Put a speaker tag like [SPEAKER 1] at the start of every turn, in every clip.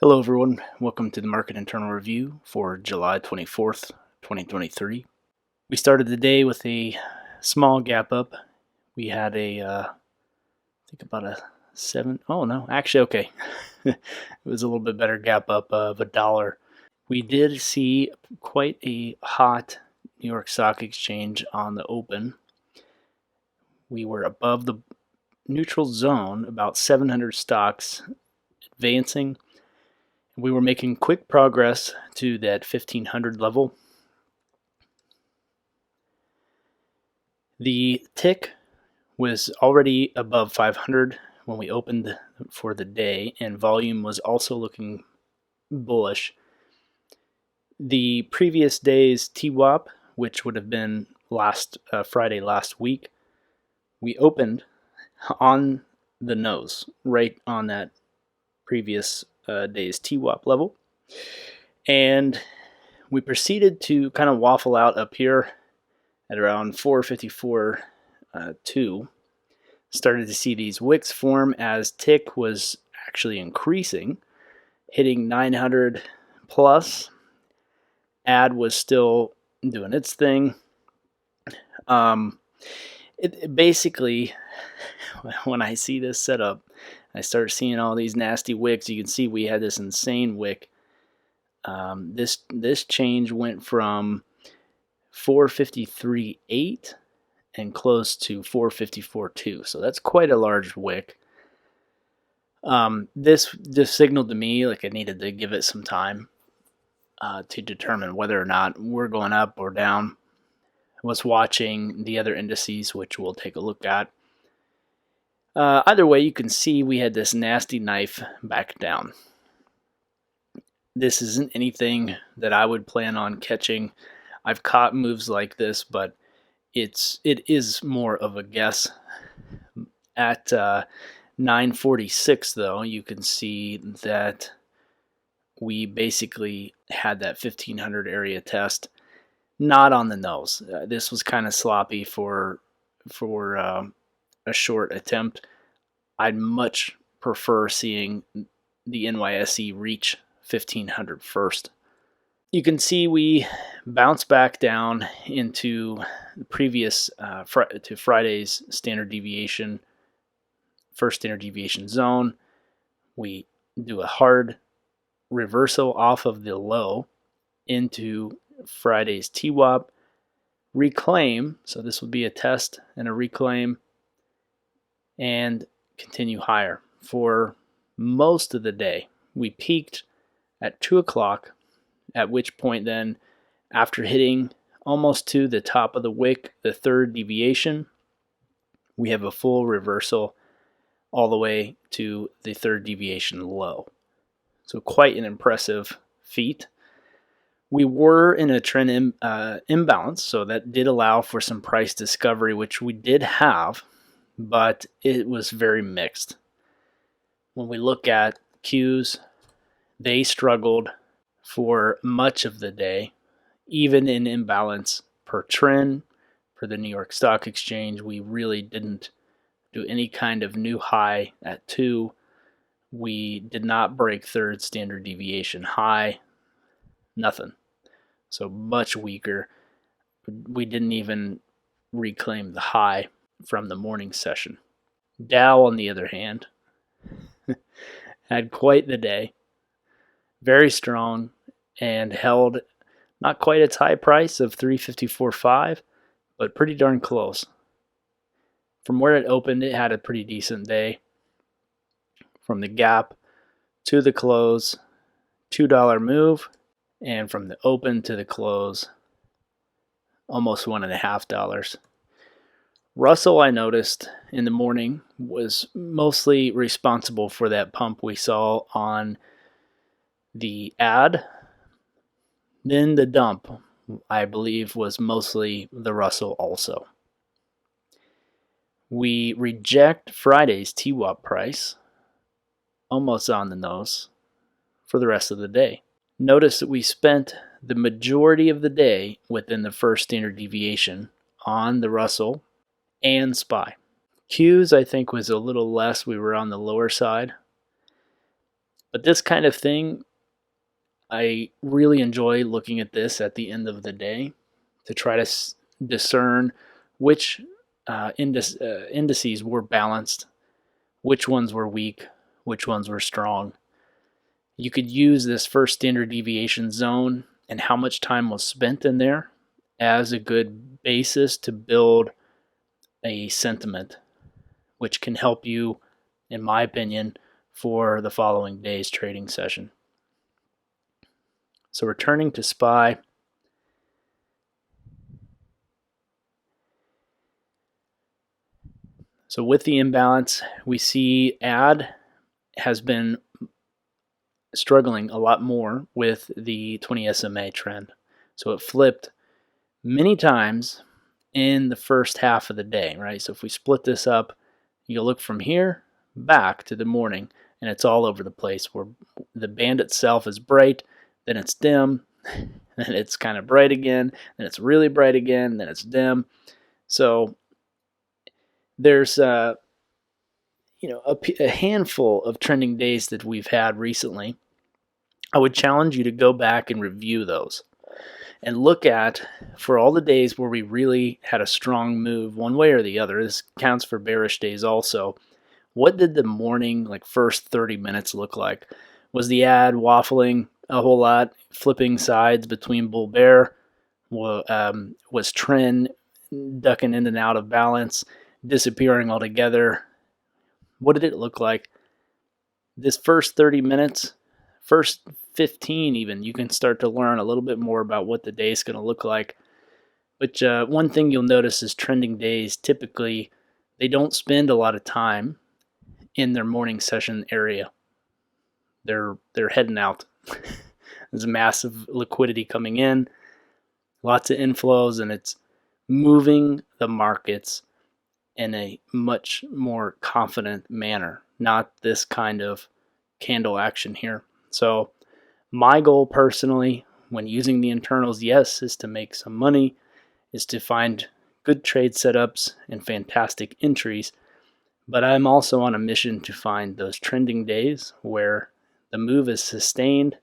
[SPEAKER 1] Hello everyone, welcome to the Market Internal Review for July 24th, 2023. We started the day with a small gap up. We had I think about a 7, oh no, actually okay. It was a little bit better gap up of $1. We did see quite a hot New York Stock Exchange on the open. We were above the neutral zone, about 700 stocks advancing. We were making quick progress to that 1500 level. The tick was already above 500 when we opened for the day, and volume was also looking bullish. The previous day's tiwap, which would have been Friday last week, we opened on the nose, right on that previous day's TWAP level, and we proceeded to kind of waffle out up here at around 454.2. Started to see these wicks form as tick was actually increasing, hitting 900 plus. Ad was still doing its thing. It basically, when I see this setup, I start seeing all these nasty wicks. You can see we had this insane wick. This change went from 453.8 and close to 454.2. So that's quite a large wick. This just signaled to me like I needed to give it some time to determine whether or not we're going up or down. I was watching the other indices, which we'll take a look at. Either way, you can see we had this nasty knife back down. This isn't anything that I would plan on catching. I've caught moves like this, but it is more of a guess. At 946, though, you can see that we basically had that 1500 area test, not on the nose. This was kind of sloppy for a short attempt. I'd much prefer seeing the NYSE reach 1500 first. You can see we bounced back down into the previous to Friday's standard deviation, first standard deviation zone. We do a hard reversal off of the low into Friday's TWAP, reclaim. So this would be a test and a reclaim, and continue higher for most of the day. We peaked at 2 o'clock, at which point then, after hitting almost to the top of the wick, the third deviation, we have a full reversal all the way to the third deviation low. So quite an impressive feat. We were in a trend imbalance, so that did allow for some price discovery, which we did have, but it was very mixed. When we look at Qs, they struggled for much of the day, even in imbalance per trend. For the New York Stock Exchange, we really didn't do any kind of new high at 2. We did not break third standard deviation high, nothing. So much weaker. We didn't even reclaim the high from the morning session. Dow, on the other hand, had quite the day. Very strong and held not quite its high price of 354.5, but pretty darn close. From where it opened, it had a pretty decent day. From the gap to the close, $2 move, and from the open to the close, almost $1.50. Russell, I noticed in the morning, was mostly responsible for that pump we saw on the ad. Then the dump, I believe, was mostly the Russell also. We reject Friday's TWAP price, almost on the nose, for the rest of the day. Notice that we spent the majority of the day within the first standard deviation on the Russell and SPY. Qs, I think, was a little less. We were on the lower side. But this kind of thing, I really enjoy looking at this at the end of the day to try to discern which indices were balanced, which ones were weak, which ones were strong. You could use this first standard deviation zone and how much time was spent in there as a good basis to build a sentiment, which can help you, in my opinion, for the following day's trading session. So returning to SPY, so with the imbalance, we see ADD has been struggling a lot more with the 20 SMA trend. So it flipped many times in the first half of the day, right? So if we split this up, you look from here back to the morning, and it's all over the place where the band itself is bright, then it's dim, then it's kind of bright again, then it's really bright again, then it's dim. So there's a handful of trending days that we've had recently. I would challenge you to go back and review those and look at, for all the days where we really had a strong move one way or the other, this counts for bearish days also, what did the morning, like first 30 minutes look like? Was the ad waffling a whole lot, flipping sides between bull bear? Was trend ducking in and out of balance, disappearing altogether? What did it look like? This first 30 minutes, first 15 even, you can start to learn a little bit more about what the day is going to look like. But one thing you'll notice is trending days, typically, they don't spend a lot of time in their morning session area. They're heading out. There's a massive liquidity coming in, lots of inflows, and it's moving the markets in a much more confident manner, not this kind of candle action here. So my goal personally, when using the internals, yes, is to make some money, is to find good trade setups and fantastic entries. But I'm also on a mission to find those trending days where the move is sustained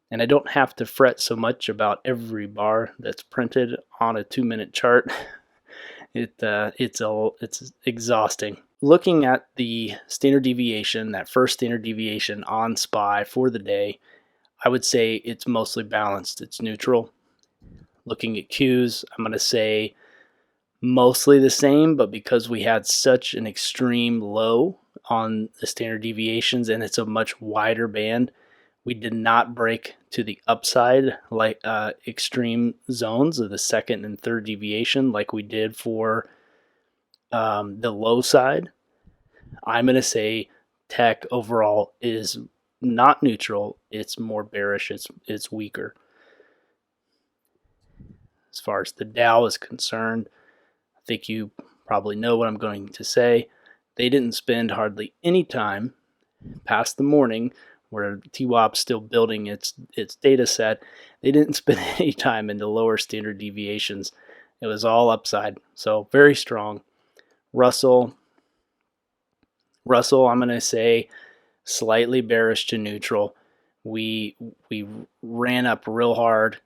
[SPEAKER 1] and I don't have to fret so much about every bar that's printed on a 2-minute chart. It's exhausting. Looking at the standard deviation, that first standard deviation on SPY for the day, I would say it's mostly balanced. It's neutral. Looking at Qs, I'm going to say mostly the same, but because we had such an extreme low on the standard deviations and it's a much wider band, we did not break to the upside like extreme zones of the second and third deviation like we did for the low side. I'm going to say tech overall is not neutral. It's more bearish. It's weaker. As far as the Dow is concerned, I think you probably know what I'm going to say. They didn't spend hardly any time past the morning where tiwap's still building its data set. They didn't spend any time in the lower standard deviations. It was all upside. So very strong. Russell, I'm going to say slightly bearish to neutral. We ran up real hard.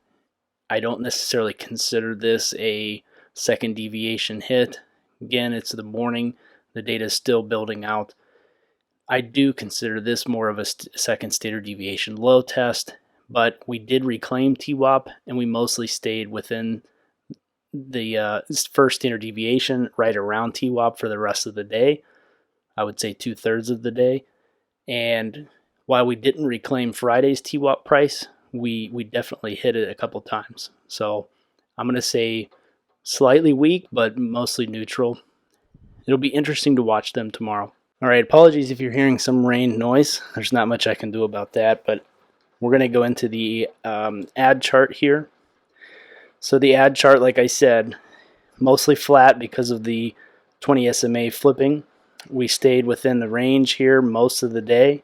[SPEAKER 1] I don't necessarily consider this a second deviation hit. Again, it's the morning. The data is still building out. I do consider this more of a second standard deviation low test, but we did reclaim TWAP and we mostly stayed within the first standard deviation right around TWAP for the rest of the day. I would say 2/3 of the day. And while we didn't reclaim Friday's TWAP price, we definitely hit it a couple times. So I'm going to say slightly weak, but mostly neutral. It'll be interesting to watch them tomorrow. All right, apologies if you're hearing some rain noise. There's not much I can do about that, but we're going to go into the ad chart here. So the ad chart, like I said, mostly flat because of the 20 SMA flipping. We stayed within the range here most of the day,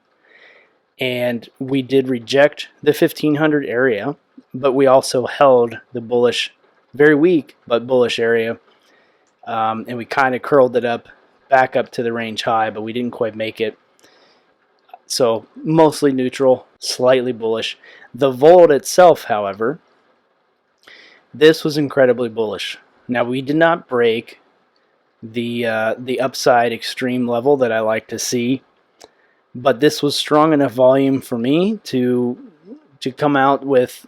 [SPEAKER 1] and we did reject the 1500 area, but we also held the bullish, very weak, but bullish area, and we kind of curled it up back up to the range high, but we didn't quite make it. So mostly neutral, slightly bullish. The volt itself, however, this was incredibly bullish. Now we did not break the upside extreme level that I like to see, but this was strong enough volume for me to come out with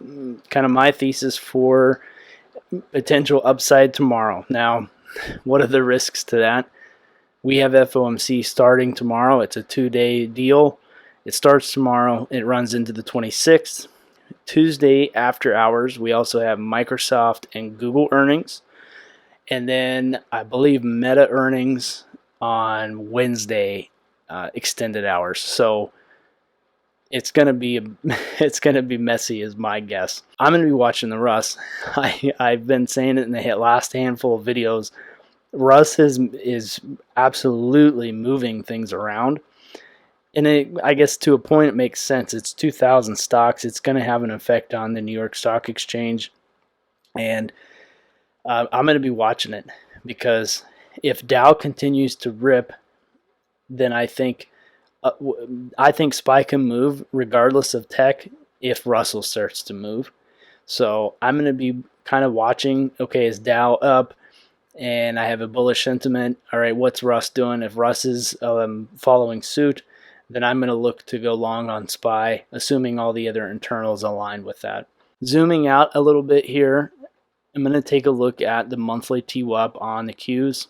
[SPEAKER 1] kind of my thesis for potential upside tomorrow. Now, what are the risks to that? We have FOMC starting tomorrow. It's a 2-day deal. It starts tomorrow. It runs into the 26th. Tuesday after hours, we also have Microsoft and Google earnings. And then I believe Meta earnings on Wednesday, extended hours. So it's gonna be messy, is my guess. I'm gonna be watching the Russ. I've been saying it in the last handful of videos. Russ is absolutely moving things around, and I guess to a point it makes sense. It's 2,000 stocks. It's going to have an effect on the New York Stock Exchange, and I'm going to be watching it, because if Dow continues to rip, then I think SPY can move regardless of tech if Russell starts to move. So I'm going to be kind of watching. Okay, is Dow up? And I have a bullish sentiment. All right, what's Russ doing? If Russ is following suit, then I'm going to look to go long on SPY, assuming all the other internals align with that. Zooming out a little bit here, I'm going to take a look at the monthly TWAP on the Qs.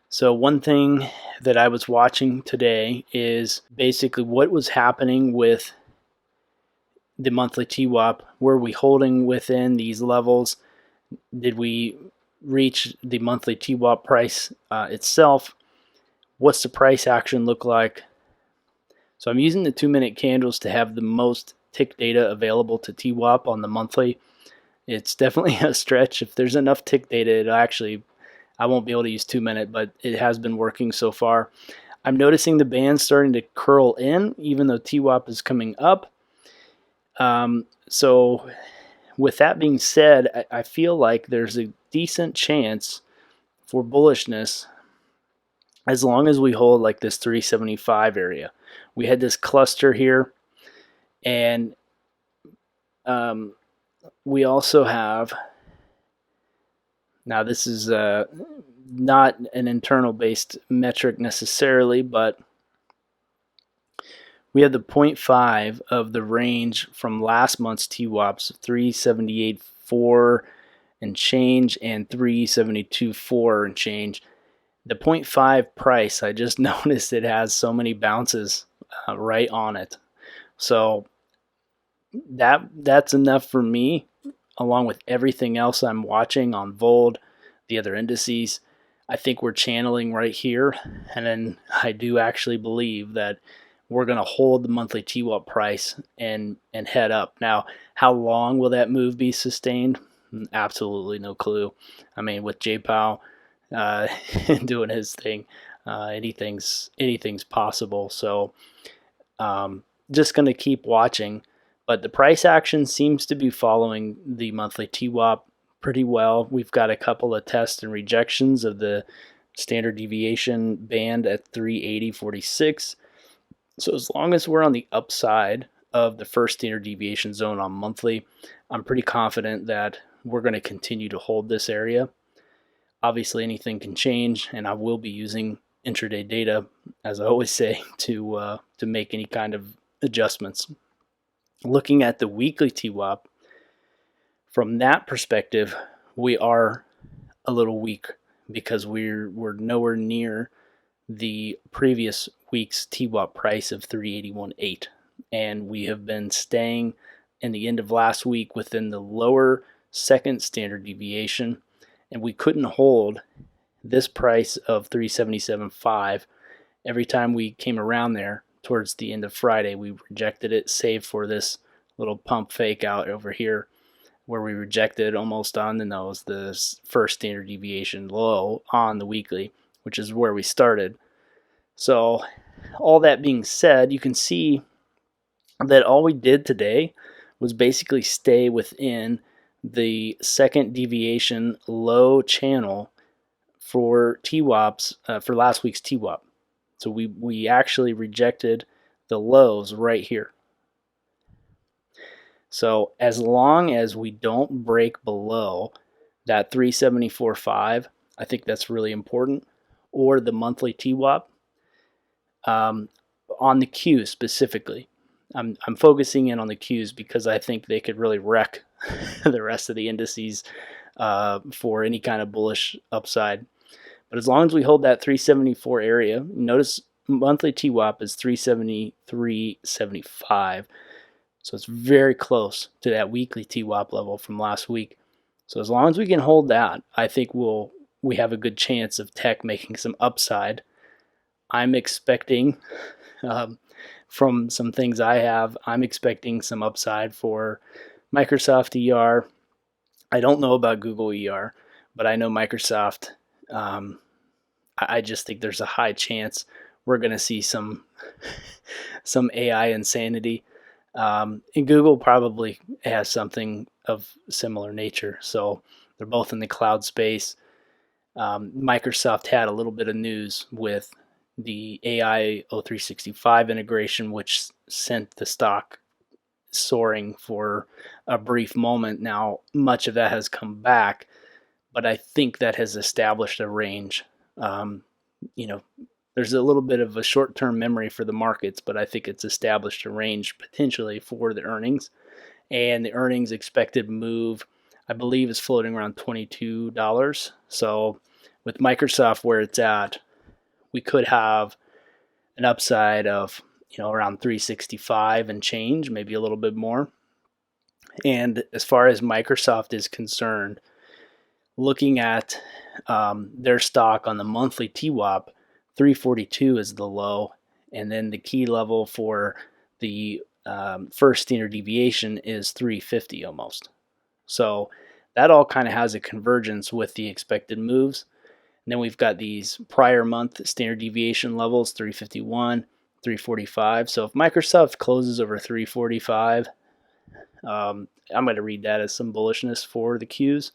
[SPEAKER 1] So one thing that I was watching today is basically what was happening with the monthly TWAP. Were we holding within these levels? Did we reach the monthly TWAP price itself? What's the price action look like? So I'm using the 2-minute candles to have the most tick data available to TWAP on the monthly. It's definitely a stretch. If there's enough tick data, I won't be able to use 2-minute, but it has been working so far. I'm noticing the band starting to curl in, even though TWAP is coming up. So with that being said, I feel like there's a decent chance for bullishness as long as we hold like this 375 area. We had this cluster here, and we also have, now this is not an internal based metric necessarily, but we have the 0.5 of the range from last month's TWAPs, 378.4 and change and 372.4 and change. The 0.5 price, I just noticed it has so many bounces right on it. So that's enough for me, along with everything else I'm watching on Vold, the other indices. I think we're channeling right here, and then I do actually believe that we're going to hold the monthly TWAP price and head up. Now, how long will that move be sustained? Absolutely no clue. I mean, with J-Pow doing his thing, anything's possible. So just going to keep watching. But the price action seems to be following the monthly TWAP pretty well. We've got a couple of tests and rejections of the standard deviation band at 380.46. So as long as we're on the upside of the first standard deviation zone on monthly, I'm pretty confident that we're going to continue to hold this area. Obviously, anything can change, and I will be using intraday data, as I always say, to make any kind of adjustments. Looking at the weekly TWAP, from that perspective, we are a little weak because we're nowhere near the previous week's TWAP price of 381.8, and we have been staying in the end of last week within the lower second standard deviation, and we couldn't hold this price of 377.5. Every time we came around there towards the end of Friday, we rejected it, save for this little pump fake out over here where we rejected almost on the nose the first standard deviation low on the weekly, which is where we started. So all that being said, you can see that all we did today was basically stay within the second deviation low channel for TWAPs, for last week's TWAP. So we actually rejected the lows right here. So as long as we don't break below that 374.5, I think that's really important, or the monthly TWAP, on the Qs specifically. I'm focusing in on the Qs because I think they could really wreck the rest of the indices for any kind of bullish upside. But as long as we hold that 374 area, notice monthly TWAP is 373.75. So it's very close to that weekly TWAP level from last week. So as long as we can hold that, I think we have a good chance of tech making some upside. I'm expecting, from some things I'm expecting some upside for Microsoft ER. I don't know about Google ER, but I know Microsoft. I just think there's a high chance we're going to see some AI insanity. And Google probably has something of similar nature. So they're both in the cloud space. Microsoft had a little bit of news with the AI O365 integration, which sent the stock soaring for a brief moment. Now, much of that has come back, but I think that has established a range. There's a little bit of a short-term memory for the markets, but I think it's established a range potentially for the earnings. And the earnings expected move, I believe, is floating around $22. So with Microsoft where it's at, we could have an upside of around 365 and change, maybe a little bit more. And as far as Microsoft is concerned, looking at their stock on the monthly TWAP, 342 is the low, and then the key level for the first standard deviation is 350 almost. So that all kind of has a convergence with the expected moves. And then we've got these prior month standard deviation levels, 351, 345. So if Microsoft closes over 345, I'm going to read that as some bullishness for the Qs.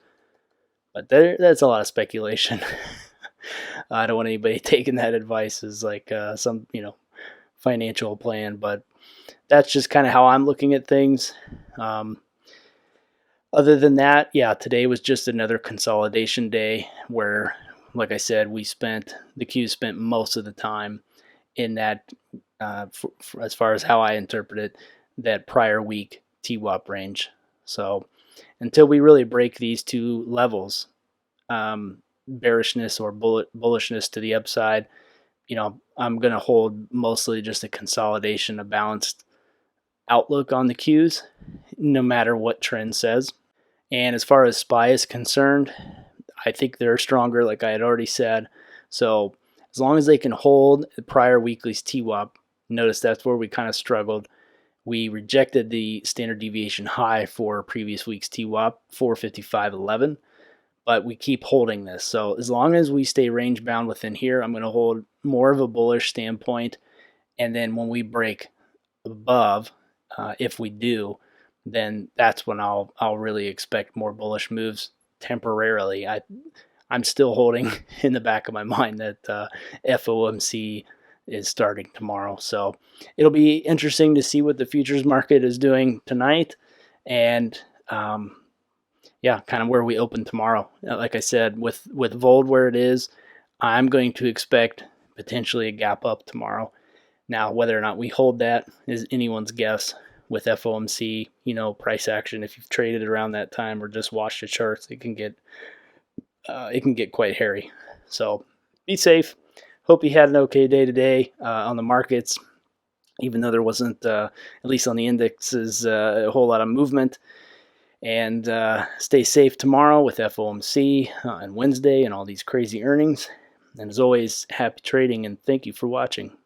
[SPEAKER 1] But that's a lot of speculation. I don't want anybody taking that advice as like some financial plan, but that's just kind of how I'm looking at things. Other than that, yeah, today was just another consolidation day where, like I said, the Q spent most of the time in that, as far as how I interpret it, that prior week TWAP range. So until we really break these two levels, bearishness or bullishness to the upside, I'm going to hold mostly just a consolidation, a balanced outlook on the Qs, no matter what trend says. And as far as SPY is concerned, I think they're stronger, like I had already said. So as long as they can hold the prior weekly's TWAP, notice that's where we kind of struggled. We rejected the standard deviation high for previous week's TWAP, 455.11, but we keep holding this. So as long as we stay range bound within here, I'm going to hold more of a bullish standpoint. And then when we break above, if we do, then that's when I'll really expect more bullish moves temporarily. I'm still holding in the back of my mind that FOMC is starting tomorrow. So it'll be interesting to see what the futures market is doing tonight, and kind of where we open tomorrow. Like I said, with Vold where it is, I'm going to expect potentially a gap up tomorrow. Now, whether or not we hold that is anyone's guess. With FOMC, price action, if you've traded around that time or just watched the charts, it can get quite hairy. So be safe. Hope you had an okay day today on the markets, even though there wasn't, at least on the indexes, a whole lot of movement. And stay safe tomorrow with FOMC on Wednesday and all these crazy earnings. And as always, happy trading, and thank you for watching.